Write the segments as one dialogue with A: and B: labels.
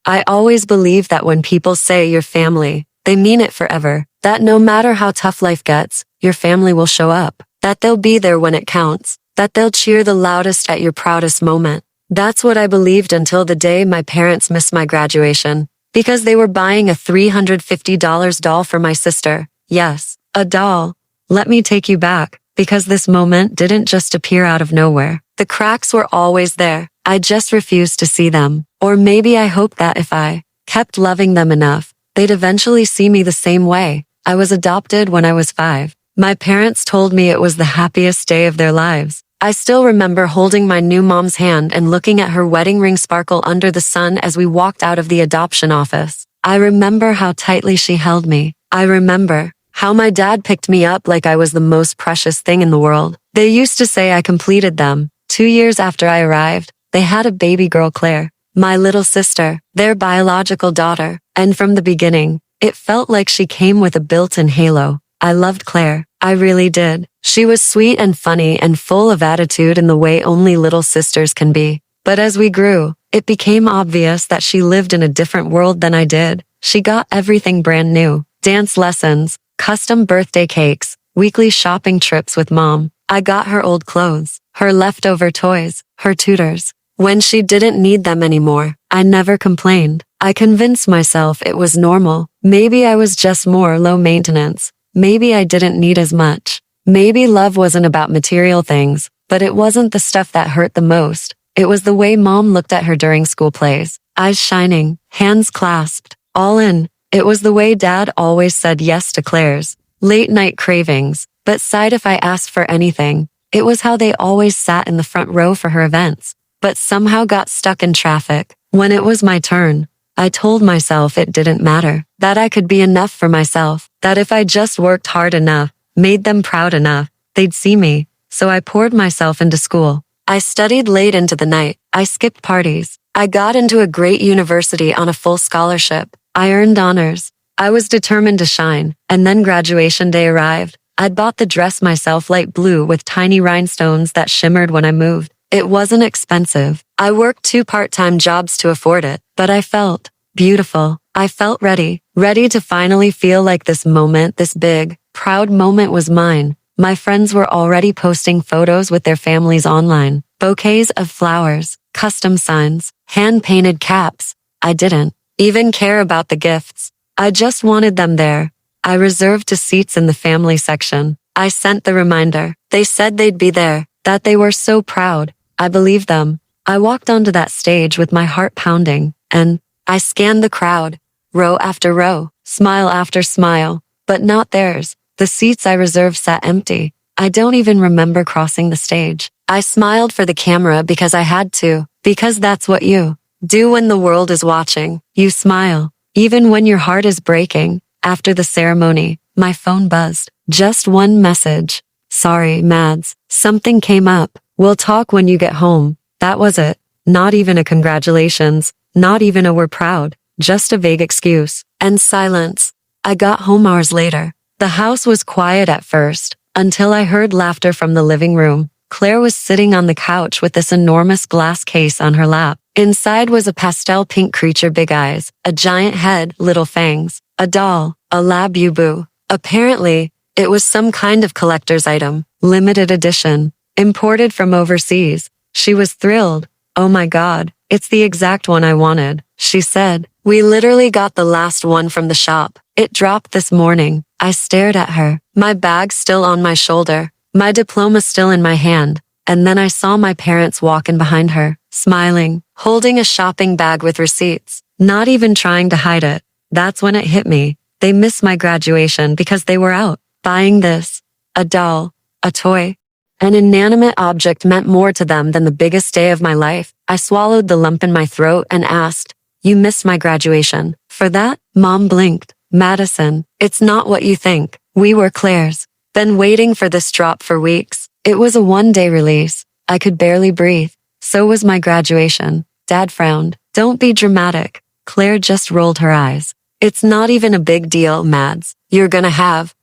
A: I always believe that when people say you're family, they mean it forever. That no matter how tough life gets, your family will show up. That they'll be there when it counts. That they'll cheer the loudest at your proudest moment. That's what I believed until the day my parents missed my graduation. Because they were buying a $350 doll for my sister. Yes, a doll. Let me take you back, because this moment didn't just appear out of nowhere. The cracks were always there. I just refused to see them. Or maybe I hoped that if I kept loving them enough, they'd eventually see me the same way. I was adopted when I was 5. My parents told me it was the happiest day of their lives. I still remember holding my new mom's hand and looking at her wedding ring sparkle under the sun as we walked out of the adoption office. I remember how tightly she held me. I remember how my dad picked me up like I was the most precious thing in the world. They used to say I completed them. 2 years after I arrived, they had a baby girl, Claire, my little sister, their biological daughter, and from the beginning, it felt like she came with a built-in halo. I loved Claire. I really did. She was sweet and funny and full of attitude in the way only little sisters can be. But as we grew, it became obvious that she lived in a different world than I did. She got everything brand new. Dance lessons, custom birthday cakes, weekly shopping trips with mom. I got her old clothes, her leftover toys, her tutors. When she didn't need them anymore, I never complained. I convinced myself it was normal. Maybe I was just more low maintenance. Maybe I didn't need as much. Maybe love wasn't about material things, but it wasn't the stuff that hurt the most. It was the way mom looked at her during school plays, eyes shining, hands clasped, all in. It was the way dad always said yes to Claire's late night cravings, but sighed if I asked for anything. It was how they always sat in the front row for her events, but somehow got stuck in traffic. When it was my turn, I told myself it didn't matter, that I could be enough for myself, that if I just worked hard enough, made them proud enough, they'd see me. So I poured myself into school. I studied late into the night. I skipped parties. I got into a great university on a full scholarship. I earned honors. I was determined to shine. And then graduation day arrived. I'd bought the dress myself, light blue with tiny rhinestones that shimmered when I moved. It wasn't expensive. I worked 2 part-time jobs to afford it, but I felt beautiful. I felt ready to finally feel like this moment, this big, proud moment was mine. My friends were already posting photos with their families online, bouquets of flowers, custom signs, hand-painted caps. I didn't even care about the gifts. I just wanted them there. I reserved 2 seats in the family section. I sent the reminder. They said they'd be there, that they were so proud. I believed them. I walked onto that stage with my heart pounding, and I scanned the crowd, row after row, smile after smile, but not theirs. The seats I reserved sat empty. I don't even remember crossing the stage. I smiled for the camera because I had to, because that's what you do when the world is watching. You smile, even when your heart is breaking. After the ceremony, my phone buzzed. Just one message. Sorry, Mads. Something came up. We'll talk when you get home. That was it. Not even a congratulations. Not even a we're proud. Just a vague excuse. And silence. I got home hours later. The house was quiet at first, until I heard laughter from the living room. Claire was sitting on the couch with this enormous glass case on her lap. Inside was a pastel pink creature, big eyes, a giant head, little fangs, a doll, a Labubu. Apparently, it was some kind of collector's item, limited edition, imported from overseas. She was thrilled. Oh my God, it's the exact one I wanted, she said. We literally got the last one from the shop. It dropped this morning. I stared at her, my bag still on my shoulder, my diploma still in my hand, and then I saw my parents walking behind her, smiling, holding a shopping bag with receipts, not even trying to hide it. That's when it hit me. They missed my graduation because they were out, buying this. A doll, a toy. An inanimate object meant more to them than the biggest day of my life. I swallowed the lump in my throat and asked, "You missed my graduation." For that, Mom blinked. Madison, it's not what you think. We were Claire's. Been waiting for this drop for weeks. It was a one-day release. I could barely breathe. So was my graduation. Dad frowned. Don't be dramatic. Claire just rolled her eyes. It's not even a big deal, Mads. You're gonna have,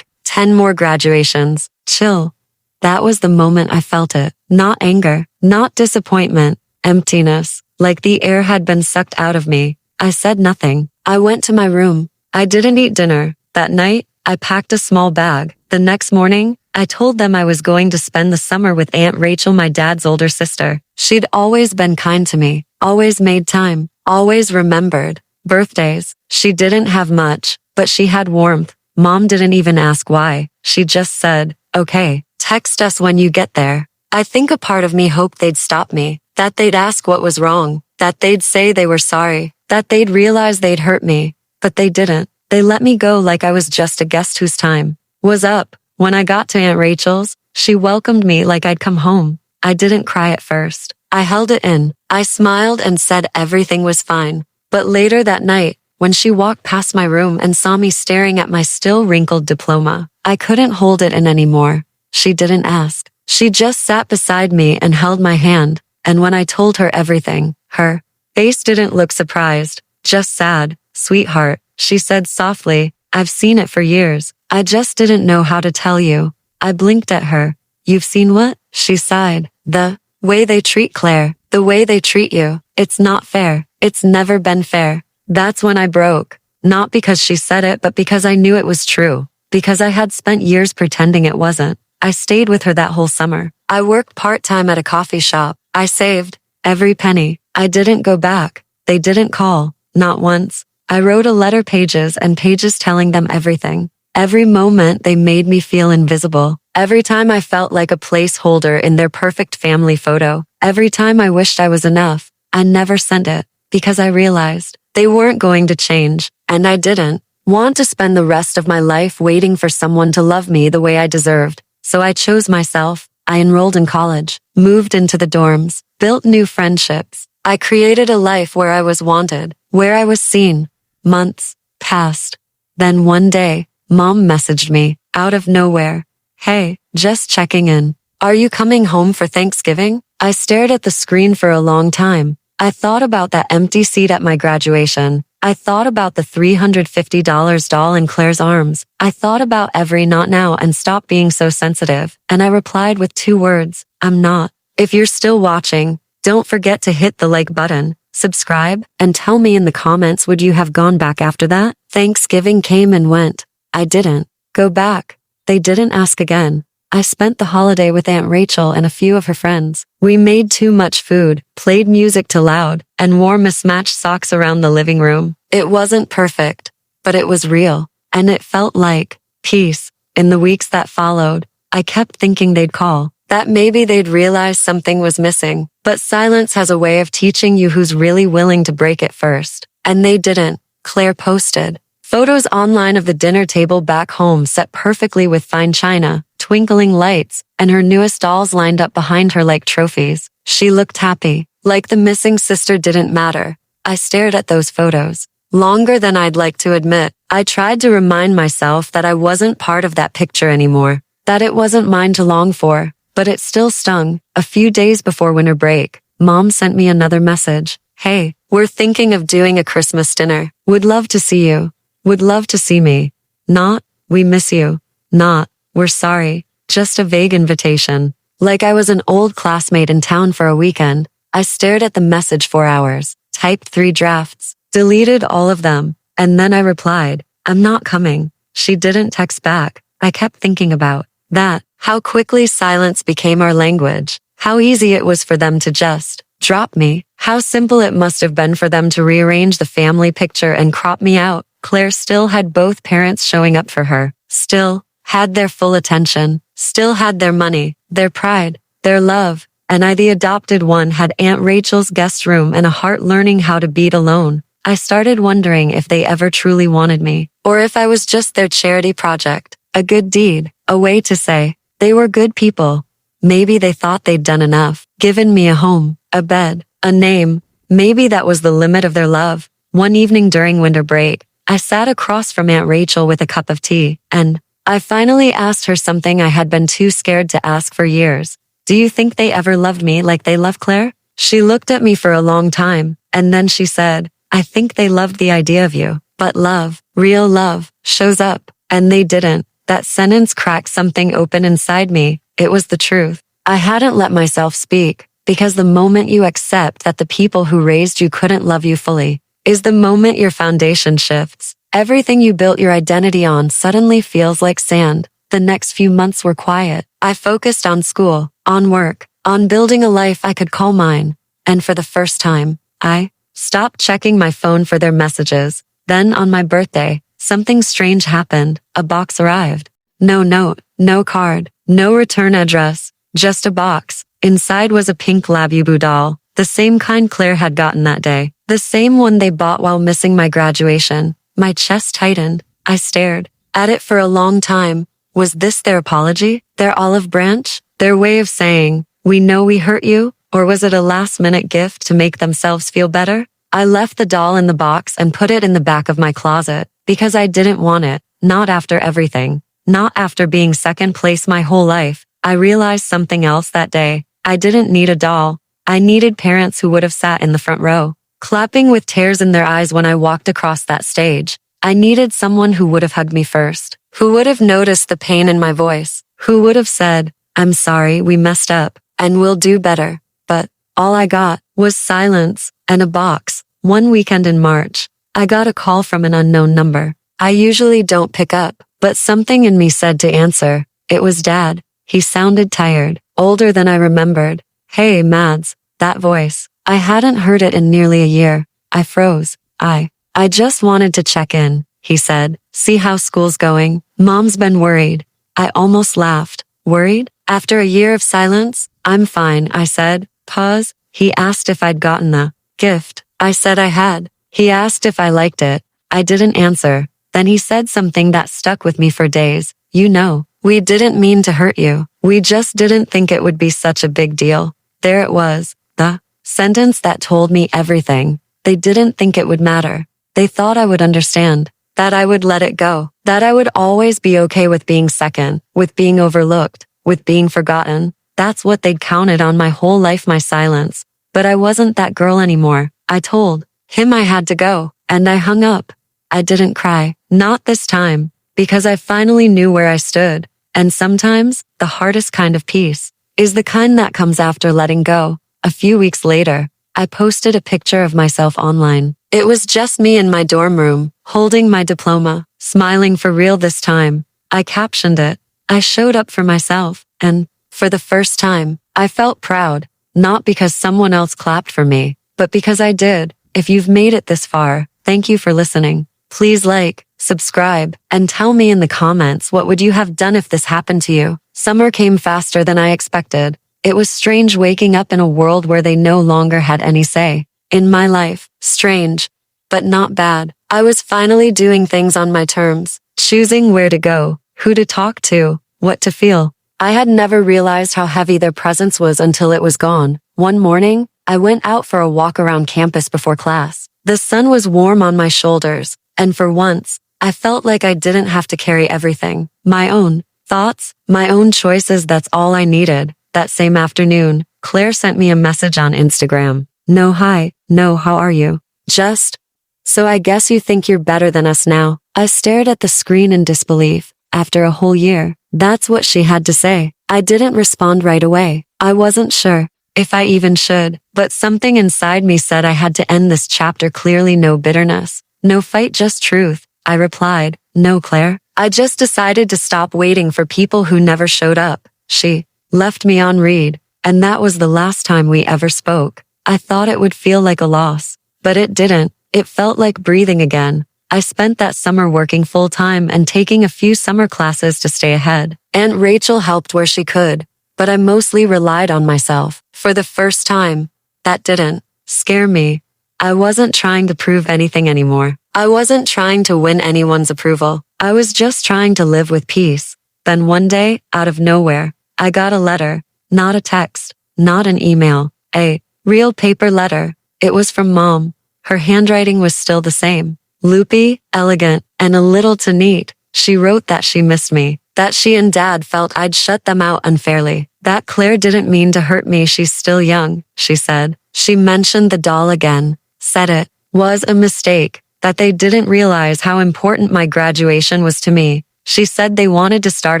A: 10 more graduations. Chill. That was the moment I felt it. Not anger, not disappointment, emptiness, like the air had been sucked out of me. I said nothing. I went to my room. I didn't eat dinner. That night, I packed a small bag. The next morning, I told them I was going to spend the summer with Aunt Rachel, my dad's older sister. She'd always been kind to me, always made time, always remembered. Birthdays. She didn't have much, but she had warmth. Mom didn't even ask why. She just said, okay, text us when you get there. I think a part of me hoped they'd stop me, that they'd ask what was wrong, that they'd say they were sorry, that they'd realize they'd hurt me. But they didn't. They let me go like I was just a guest whose time was up. When I got to Aunt Rachel's, she welcomed me like I'd come home. I didn't cry at first. I held it in. I smiled and said everything was fine. But later that night, when she walked past my room and saw me staring at my still wrinkled diploma, I couldn't hold it in anymore. She didn't ask. She just sat beside me and held my hand. And when I told her everything, her face didn't look surprised, just sad. Sweetheart, she said softly, I've seen it for years. I just didn't know how to tell you. I blinked at her. You've seen what? She sighed. The way they treat Claire, the way they treat you. It's not fair. It's never been fair. That's when I broke. Not because she said it, but because I knew it was true. Because I had spent years pretending it wasn't. I stayed with her that whole summer. I worked part-time at a coffee shop. I saved every penny. I didn't go back. They didn't call. Not once. I wrote a letter, pages and pages, telling them everything. Every moment they made me feel invisible. Every time I felt like a placeholder in their perfect family photo. Every time I wished I was enough. I never sent it because I realized they weren't going to change, and I didn't want to spend the rest of my life waiting for someone to love me the way I deserved. So I chose myself. I enrolled in college, moved into the dorms, built new friendships. I created a life where I was wanted, where I was seen. Months passed. Then one day, Mom messaged me out of nowhere. Hey, just checking in. Are you coming home for Thanksgiving? I stared at the screen for a long time. I thought about that empty seat at my graduation. I thought about the $350 doll in Claire's arms. I thought about every not now and stopped being so sensitive. And I replied with 2 words, I'm not. If you're still watching, don't forget to hit the like button, subscribe, and tell me in the comments, would you have gone back after that? Thanksgiving came and went. I didn't go back. They didn't ask again. I spent the holiday with Aunt Rachel and a few of her friends. We made too much food, played music too loud, and wore mismatched socks around the living room. It wasn't perfect, but it was real, and it felt like peace. In the weeks that followed, I kept thinking they'd call, that maybe they'd realize something was missing. But silence has a way of teaching you who's really willing to break it first. And they didn't. Claire posted photos online of the dinner table back home, set perfectly with fine china, twinkling lights, and her newest dolls lined up behind her like trophies. She looked happy, like the missing sister didn't matter. I stared at those photos longer than I'd like to admit. I tried to remind myself that I wasn't part of that picture anymore, that it wasn't mine to long for, but it still stung. A few days before winter break, Mom sent me another message. Hey, we're thinking of doing a Christmas dinner. Would love to see you. Would love to see me. Not, we miss you. Not, we're sorry. Just a vague invitation. Like I was an old classmate in town for a weekend. I stared at the message for hours, typed 3 drafts, deleted all of them, and then I replied, I'm not coming. She didn't text back. I kept thinking about that, how quickly silence became our language, how easy it was for them to just drop me, how simple it must have been for them to rearrange the family picture and crop me out. Claire still had both parents showing up for her, still had their full attention, still had their money, their pride, their love, and I, the adopted one, had Aunt Rachel's guest room and a heart learning how to beat alone. I started wondering if they ever truly wanted me, or if I was just their charity project, a good deed, a way to say they were good people. Maybe they thought they'd done enough, given me a home, a bed, a name. Maybe that was the limit of their love. One evening during winter break, I sat across from Aunt Rachel with a cup of tea, and I finally asked her something I had been too scared to ask for years. Do you think they ever loved me like they love Claire? She looked at me for a long time, and then she said, I think they loved the idea of you, but love, real love, shows up, and they didn't. That sentence cracked something open inside me. It was the truth. I hadn't let myself speak, because the moment you accept that the people who raised you couldn't love you fully, is the moment your foundation shifts. Everything you built your identity on suddenly feels like sand. The next few months were quiet. I focused on school, on work, on building a life I could call mine. And for the first time, I stopped checking my phone for their messages. Then on my birthday, something strange happened. A box arrived. No note, no card, no return address, just a box. Inside was a pink Labubu doll, the same kind Claire had gotten that day, the same one they bought while missing my graduation. My chest tightened. I stared at it for a long time. Was this their apology? Their olive branch? Their way of saying, "We know we hurt you"? Or was it a last-minute gift to make themselves feel better? I left the doll in the box and put it in the back of my closet because I didn't want it, not after everything, not after being second place my whole life. I realized something else that day. I didn't need a doll. I needed parents who would have sat in the front row, clapping with tears in their eyes when I walked across that stage. I needed someone who would have hugged me first, who would have noticed the pain in my voice, who would have said, "I'm sorry, we messed up, and we'll do better." But all I got was silence and a box. One weekend in March, I got a call from an unknown number. I usually don't pick up, but something in me said to answer. It was Dad. He sounded tired, older than I remembered. "Hey, Mads." That voice. I hadn't heard it in nearly a year. I froze. I just wanted to check in, he said. "See how school's going. Mom's been worried." I almost laughed. Worried? After a year of silence? "I'm fine," I said. Pause. He asked if I'd gotten the gift. I said I had. He asked if I liked it. I didn't answer. Then he said something that stuck with me for days. "You know, we didn't mean to hurt you. We just didn't think it would be such a big deal." There it was. The sentence that told me everything. They didn't think it would matter. They thought I would understand. That I would let it go. That I would always be okay with being second, with being overlooked, with being forgotten. That's what they'd counted on my whole life, my silence. But I wasn't that girl anymore. I told him I had to go, and I hung up. I didn't cry. Not this time. Because I finally knew where I stood. And sometimes, the hardest kind of peace is the kind that comes after letting go. A few weeks later, I posted a picture of myself online. It was just me in my dorm room, holding my diploma, smiling for real this time. I captioned it. I showed up for myself, and for the first time, I felt proud, not because someone else clapped for me, but because I did. If you've made it this far, thank you for listening. Please like, subscribe, and tell me in the comments what would you have done if this happened to you. Summer came faster than I expected. It was strange waking up in a world where they no longer had any say in my life. Strange, but not bad. I was finally doing things on my terms, choosing where to go, who to talk to, what to feel. I had never realized how heavy their presence was until it was gone. One morning, I went out for a walk around campus before class. The sun was warm on my shoulders, and for once, I felt like I didn't have to carry everything. My own thoughts, my own choices, that's all I needed. That same afternoon, Claire sent me a message on Instagram. "No hi, no how are you? Just, so I guess you think you're better than us now." I stared at the screen in disbelief. After a whole year, that's what she had to say. I didn't respond right away. I wasn't sure if I even should, but something inside me said I had to end this chapter clearly. No bitterness, no fight, just truth. I replied, "No, Claire. I just decided to stop waiting for people who never showed up." She left me on read, and that was the last time we ever spoke. I thought it would feel like a loss, but it didn't. It felt like breathing again. I spent that summer working full-time and taking a few summer classes to stay ahead. Aunt Rachel helped where she could, but I mostly relied on myself. For the first time, that didn't scare me. I wasn't trying to prove anything anymore. I wasn't trying to win anyone's approval. I was just trying to live with peace. Then one day, out of nowhere, I got a letter. Not a text, not an email, a real paper letter. It was from Mom. Her handwriting was still the same. Loopy, elegant, and a little too neat. She wrote that she missed me, that she and Dad felt I'd shut them out unfairly, that Claire didn't mean to hurt me. She's still young, she said. She mentioned the doll again, said it was a mistake, that they didn't realize how important my graduation was to me. She said they wanted to start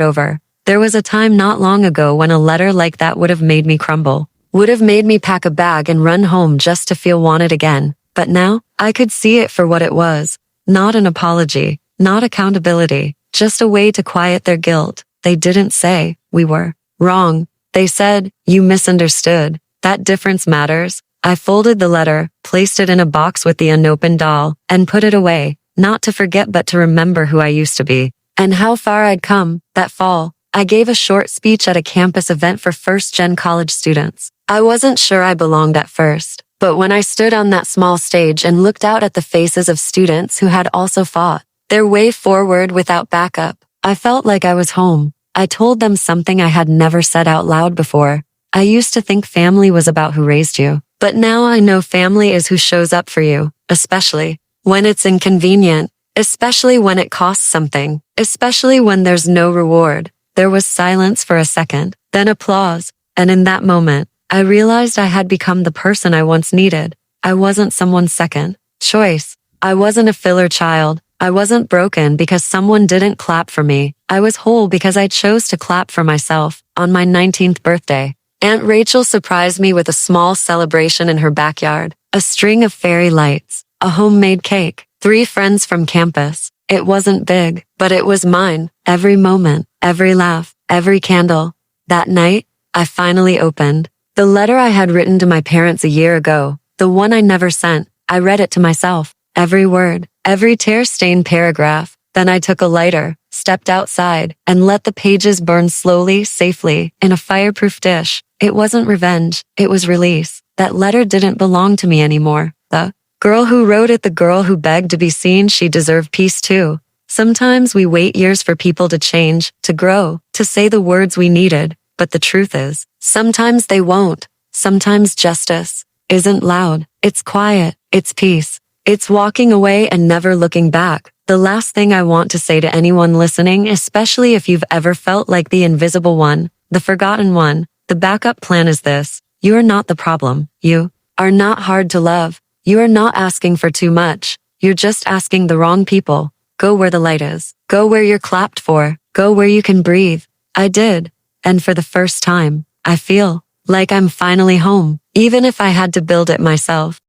A: over. There was a time not long ago when a letter like that would have made me crumble, would have made me pack a bag and run home just to feel wanted again. But now, I could see it for what it was. Not an apology, not accountability, just a way to quiet their guilt. They didn't say, we were wrong. They said, you misunderstood. That difference matters. I folded the letter, placed it in a box with the unopened doll, and put it away, not to forget but to remember who I used to be. And how far I'd come. That fall, I gave a short speech at a campus event for first-gen college students. I wasn't sure I belonged at first, but when I stood on that small stage and looked out at the faces of students who had also fought their way forward without backup, I felt like I was home. I told them something I had never said out loud before. I used to think family was about who raised you, but now I know family is who shows up for you, especially when it's inconvenient, especially when it costs something, especially when there's no reward. There was silence for a second, then applause, and in that moment, I realized I had become the person I once needed. I wasn't someone's second choice. I wasn't a filler child. I wasn't broken because someone didn't clap for me. I was whole because I chose to clap for myself. On my 19th birthday, Aunt Rachel surprised me with a small celebration in her backyard, a string of fairy lights, a homemade cake, 3 friends from campus. It wasn't big, but it was mine. Every moment, every laugh, every candle. That night, I finally opened the letter I had written to my parents a year ago, the one I never sent. I read it to myself, every word, every tear-stained paragraph. Then I took a lighter, stepped outside, and let the pages burn slowly, safely, in a fireproof dish. It wasn't revenge, it was release. That letter didn't belong to me anymore. The girl who wrote it, the girl who begged to be seen, she deserved peace too. Sometimes we wait years for people to change, to grow, to say the words we needed. But the truth is, sometimes they won't. Sometimes justice isn't loud. It's quiet. It's peace. It's walking away and never looking back. The last thing I want to say to anyone listening, especially if you've ever felt like the invisible one, the forgotten one, the backup plan is this. You are not the problem. You are not hard to love. You are not asking for too much. You're just asking the wrong people. Go where the light is. Go where you're clapped for. Go where you can breathe. I did. And for the first time, I feel like I'm finally home, even if I had to build it myself.